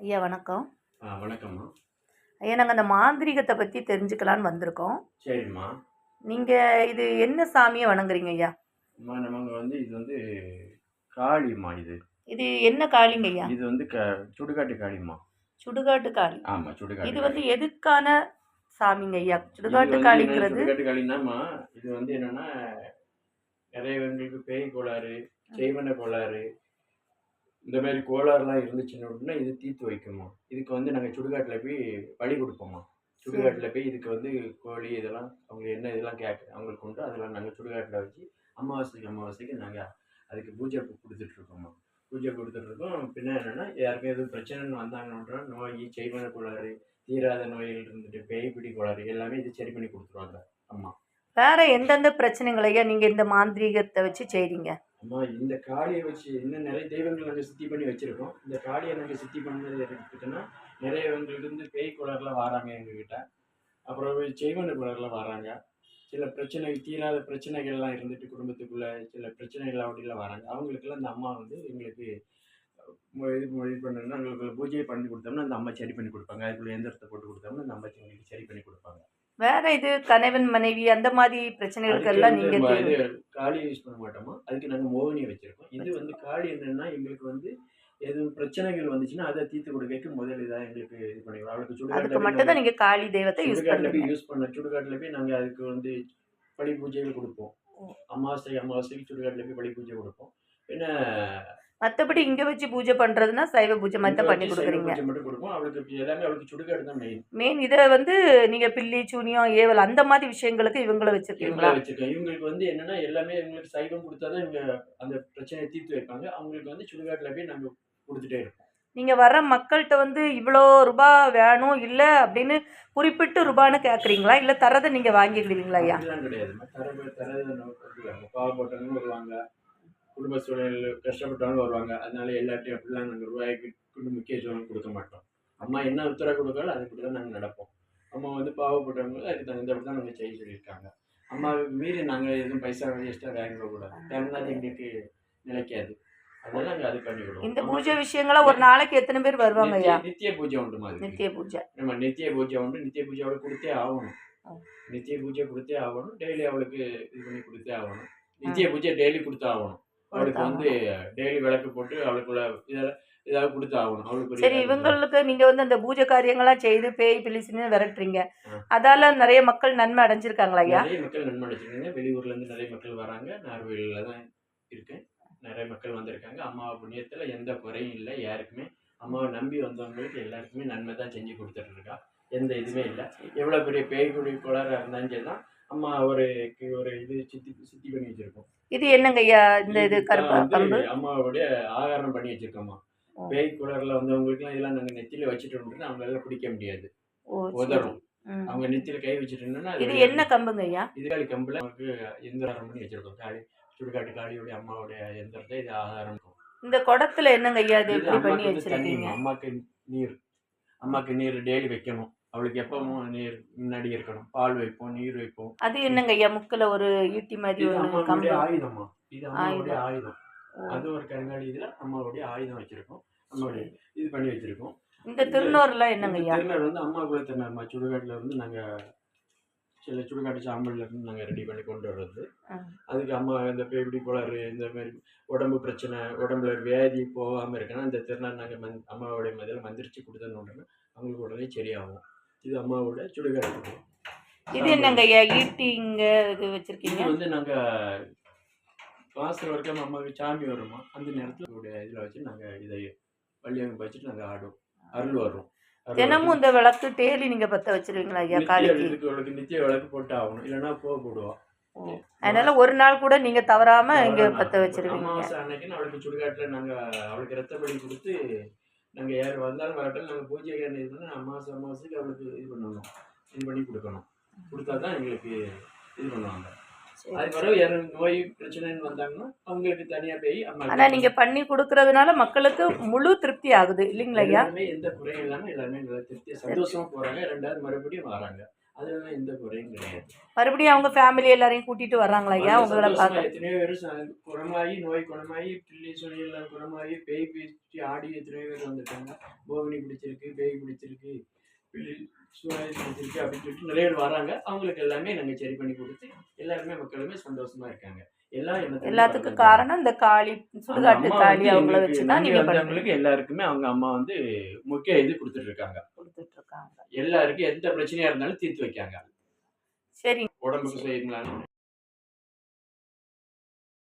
ஐயா வணக்கம். வணக்கம்மா. ஐயா நாங்கள் அந்த மாந்திரீகத்தை பற்றி தெரிஞ்சுக்கலான்னு வந்திருக்கோம். சரிம்மா. நீங்கள் இது என்ன சாமியை வணங்குறீங்க ஐயா? அம்மா நமக்கு இது காளிம்மா இது. இது என்ன காளிங்க ஐயா? இது சுடுகாட்டு காளிம்மா. சுடுகாட்டு காளி. ஆமாம், சுடுகாட்டு இது காளி. எதுக்கான சாமிங்க ஐயா? இது சுடுகாட்டு என்ன காளிங்கிறது சுடுகாட்டு காளின்னாம்மா, இது என்னன்னா நிறையவங்களுக்கு பேய் கோளாறு, செய்வன கோளாறு, இந்த மாதிரி கோளாறுலாம் இருந்துச்சுன்னு அப்படின்னா இது தீர்த்து வைக்குமா. இதுக்கு நாங்கள் சுடுகாட்டில் போய் பலி கொடுப்போம்மா. சுடுகாட்டில் போய் இதுக்கு கோழி இதெல்லாம் அவங்க என்ன இதெல்லாம் அவங்களுக்கு உண்டு. அதெல்லாம் நாங்கள் சுடுகாட்டில் வச்சு அமாவாசைக்கு நாங்கள் அதுக்கு பூஜை கொடுத்துட்ருக்கோம்மா. பூஜை கொடுத்துட்ருக்கோம். பின்ன என்னென்னா யாருக்கும் எதுவும் பிரச்சனைன்னு வந்தாங்கன்னா நோய், செய்வன கோளாறு, தீராத நோய்கள் இருந்துட்டு பேய் பிடி கோளாறு எல்லாமே இது சரி பண்ணி கொடுத்துருவாங்க அம்மா. வேற எந்தெந்த பிரச்சனைகள் ஐயா நீங்கள் இந்த மாந்திரீகத்தை வச்சு செய்கிறீங்க? அம்மா இந்த காளியை வச்சு இன்னும் நிறைய தெய்வங்கள் நாங்கள் சுத்தி பண்ணி வச்சுருக்கோம். இந்த காளியை நாங்கள் சுத்தி பண்ணது எடுத்துக்கிட்டோன்னா நிறையவங்களுக்கு பேய் கோளாறுலாம் வராங்க எங்ககிட்ட. அப்புறம் செய்வன கோளாறுலாம் வராங்க. சில பிரச்சனை தீராத பிரச்சனைகள்லாம் இருந்துட்டு குடும்பத்துக்குள்ள சில பிரச்சனைகள் அப்படிலாம் வராங்க. அவங்களுக்கெல்லாம் இந்த அம்மா எங்களுக்கு இது பண்ணணும்னா எங்களுக்கு பூஜையை பண்ணி கொடுத்தோம்னா அந்த அம்மா சரி பண்ணி கொடுப்பாங்க. அதுக்குள்ள எந்திரத்தை போட்டு கொடுத்தோம்னா அந்த அம்மா எங்களுக்கு சரி பண்ணி கொடுப்பாங்க. வேற இது கணவன் மனைவி அந்த மாதிரி பிரச்சனைகளுக்கெல்லாம் நீங்கள் காளியை யூஸ் பண்ண மாட்டோமா. அதுக்கு நாங்கள் மோகினியை வச்சிருக்கோம். இது காளி என்னன்னா எங்களுக்கு எதுவும் பிரச்சனைகள் வந்துச்சுன்னா அதை தீர்த்து கொடுக்க முதல் இதாக எங்களுக்கு இது பண்ணிடுவோம். அவளுக்கு சுடுகாட்டில் மட்டும் தான் நீங்கள் காளி தெய்வத்தை யூஸ் பண்ண சுடுகாட்டில் போய் நாங்கள் அதுக்கு பலி பூஜைகள் கொடுப்போம். அமாவாசைக்கு சுடுகாட்டில் போய் பலி பூஜை கொடுப்போம். பின்ன மற்றபடி இங்கே வச்சு பூஜை பண்ணுறதுன்னா சைவ பூஜை மட்டும் பண்ணி கொடுக்குறீங்க. மட்டும் கொடுப்போம். அவளுக்கு சுடுகாடு தான் மெயின். இதை நீங்கள் பில்லி சூனியம் ஏவல் அந்த மாதிரி விஷயங்களுக்கு இவங்களை வச்சிருக்கீங்களா? இவங்களுக்கு என்னன்னா எல்லாமே இவங்களுக்கு சைவம் கொடுத்தாதான் இவங்க அந்த பிரச்சனையை தீர்த்து வைப்பாங்க. அவங்களுக்கு சுடுகாட்டில் போய் நாங்கள் கொடுத்துட்டே இருப்போம். நீங்கள் வர மக்கள்கிட்ட இவ்வளோ ரூபா வேணும் இல்லை அப்படின்னு குறிப்பிட்டு ரூபான்னு கேட்குறீங்களா, இல்லை தரதை நீங்கள் வாங்கிடுவீங்களா ஐயா? அதெல்லாம் கிடையாது. பாவப்பட்டவங்க வருவாங்க, குடும்ப சூழல் கஷ்டப்பட்டவங்க வருவாங்க. அதனால எல்லாத்தையும் அப்படிலாம் நாங்கள் ரூபாய்க்கு முக்கியத்துவம் கொடுக்க மாட்டோம். அம்மா என்ன உத்தரவு கொடுக்காலும் அதுக்கு தான் நாங்கள் நடப்போம். அம்மா பாவப்பட்டவங்க அதுக்கு தகுந்தபடி தான் நாங்கள் செய்ய சொல்லியிருக்காங்க. அம்மாவுக்கு மீறி நாங்கள் எதுவும் பைசா வேஸ்ட்டாக வாங்கக்கூடாது. தேவைன்னா எங்களுக்கு நிலைக்காது. அதனால நாங்கள் அது பண்ணி கொடுப்போம். இந்த பூஜை விஷயங்களா ஒரு நாளைக்கு எத்தனை பேர் வருவாங்க ஐயா? நித்திய பூஜை உண்டு மாதிரி. நித்திய பூஜை. நம்ம நித்திய பூஜை உண்டு. நித்திய பூஜை அவளுக்கு கொடுத்தே ஆகணும். நித்திய பூஜை கொடுத்தே ஆகணும். டெய்லி அவளுக்கு இது பண்ணி கொடுத்தே ஆகணும். நித்திய பூஜை டெய்லி கொடுத்தே ஆகணும். அவளுக்கு டெய்லி விளக்கு போட்டு அவளுக்குள்ள ஏதாவது கொடுத்து ஆகணும். அவளுக்கு சரி, இவங்களுக்கு நீங்க அந்த பூஜை காரியங்கள்லாம் செய்து பேய் பிலிசுன்னு விரட்டுறீங்க. அதால நிறைய மக்கள் நன்மை அடைஞ்சிருக்காங்களா ஐயா? நிறைய மக்கள் நன்மை அடைஞ்சிருக்காங்க. வெளியூர்ல இருந்து நிறைய மக்கள் வராங்க. நார்வேலியில தான் இருக்கேன். நிறைய மக்கள் வந்திருக்காங்க. அம்மாவை புண்ணியத்துல எந்த குறையும் இல்லை யாருக்குமே. அம்மாவை நம்பி வந்தவங்களுக்கு எல்லாருக்குமே நன்மை தான் செஞ்சு கொடுத்துட்டு இருக்கா. எந்த இதுவுமே இல்லை. எவ்வளவு பெரிய பேய்குடி கோளாறு இருந்தாலும் சரி தான் அம்மா ஒரு இது சுத்தி பண்ணி வச்சிருக்கோம். இது என்னங்க ஐயா? இந்த இது கரும்பு அம்மாவுடைய ஆகாரம் பண்ணி வச்சிருக்கோம்மா. பேய் குளர்ல வந்தவங்களுக்குலாம் இதெல்லாம் நாங்கள் நெத்தியில வச்சுட்டோம்னா அவங்களால பிடிக்க முடியாது, உதறும். அவங்க நெத்தியில கை வச்சுட்டோம்னா இது என்ன கம்புங்க ஐயா? இதுகாலி கம்புல நமக்கு எந்திரம் பண்ணி வச்சிருக்கோம். காளி சுடுகாட்டு காளியோடைய அம்மாவுடைய எந்திரத்தை இது ஆகாரம். இந்த குடத்துல என்னங்க ஐயா இது எப்படி பண்ணி வச்சிருக்கீங்க? அம்மாக்கு நீர் டெய்லி வைக்கணும். அவளுக்கு எப்பவும் நீர் முன்னாடி இருக்கணும். பால் வைப்போம், நீர் வைப்போம். அது என்னங்க ஐயா? முக்கில ஒரு ஈட்டி மாதிரி அம்மாவுடைய ஆயுதம்மா. இது அம்மாவுடைய ஆயுதம். அது ஒரு கருங்காலி. இதுல அம்மாவுடைய ஆயுதம் வச்சிருக்கோம். அம்மாவுடைய இது பண்ணி வச்சிருக்கோம். இந்த திருநூறுலாம் என்னங்க ஐயா? திருநூறு அம்மா குல திருநூறுமா. சுடுகாட்டுல நாங்க சில சுடுகாட்டு சாம்பல்ல இருந்து நாங்க ரெடி பண்ணி கொண்டு வர்றது. அதுக்கு அம்மா இந்த பேபிடி கோளாறு இந்த மாதிரி உடம்பு பிரச்சனை, உடம்புல வியாதி போகாம இருக்குன்னா இந்த திருநாள் நாங்க அம்மாவுடைய முதல்ல மந்திரிச்சு கொடுத்தோம்னா அவங்களுக்கு உடனே சரியாகும். இது அம்மாவோட சுடுகாடு. இது என்னங்க ஐயா? ஈட்டிங்க இது வச்சிருக்கீங்க. நாங்க வாசல் வரைக்கும் அம்மாவுக்கு சாமி வருமா, அந்த நேரத்துல இதுல வச்சு நாங்க இதை வள்ளியங்க வச்சுட்டு நாங்க ஆடுவோம், அருள் வரும். தினமும் இந்த விளக்கு டெய்லி நீங்க பத்த வச்சிருவீங்களா ஐயா? காலைக்கு நித்திய விளக்கு போட்டு ஆகணும், இல்லைன்னா போடுவோம். அதனால ஒரு நாள் கூட நீங்க தவறாம இங்க பத்த வச்சிருவீங்க. அமாவாசை அன்னைக்கு அவளுக்கு சுடுகாட்டுல நாங்க அவளுக்கு ரத்தப்படி கொடுத்து நாங்க யார் வந்தாலும் வரட்டும் நாங்க பூஜை அமாவாசைக்கு அவளுக்கு இது பண்ணணும், இது பண்ணி கொடுக்கணும். கொடுத்தாதான் எங்களுக்கு இது பண்ணுவாங்க. அது பிறகு யாரு நோய் பிரச்சனைன்னு வந்தாங்கன்னா அவங்களுக்கு தனியா போய் ஆனா நீங்க பண்ணி கொடுக்கறதுனால மக்களுக்கு முழு திருப்தி ஆகுது இல்லைங்களா ஐயா? எந்த குறையும் இல்லாம எல்லாருமே திருப்தி சந்தோஷமா போறாங்க. ரெண்டாவது மறுபடியும் வராங்க. அதெல்லாம் எந்த குறையும் கிடையாது. மறுபடியும் அவங்க ஃபேமிலி எல்லாரையும் கூட்டிட்டு வர்றாங்களா ஐயா வந்து உங்களை சந்தோஷமா பார்க்க? எத்தனையோ பேர் குணமாகி, நோய் குணமாகி, பில்லி சொல்லி எல்லாம் குணமாகி, பேய் பிடிச்சி ஆடி எத்தனையோ பேர் வந்திருக்காங்க. போகினி பிடிச்சிருக்கு, பேய் பிடிச்சிருக்கு, பில்லி சூழல் பிடிச்சிருக்கு அப்படின்னு சொல்லிட்டு நிறைய பேர் வராங்க. அவங்களுக்கு எல்லாமே நாங்க சரி பண்ணி கொடுத்து எல்லாருமே மக்களுமே சந்தோஷமா இருக்காங்க. எல்லாம் என்ன தம்பி எல்லாத்துக்கும் வரதான் காரணம் இந்த காளி, அந்த சுடுகாட்டு அம்மா காளி வந்து அவங்கள எங்களுக்கு வச்சுதான் நம்பி நீங்க பண்றீங்க, வந்தவங்களுக்கு எல்லாருக்குமே அவங்க அம்மா வந்து முக்கிய இது கொடுத்துட்டு இருக்காங்க. கொடுத்துட்டு இருக்காங்க. எல்லாருக்கும் எந்த பிரச்சனையா இருந்தாலும் தீர்த்து வைக்காங்க. சரி. உடம்புக்கு செய்யுங்களா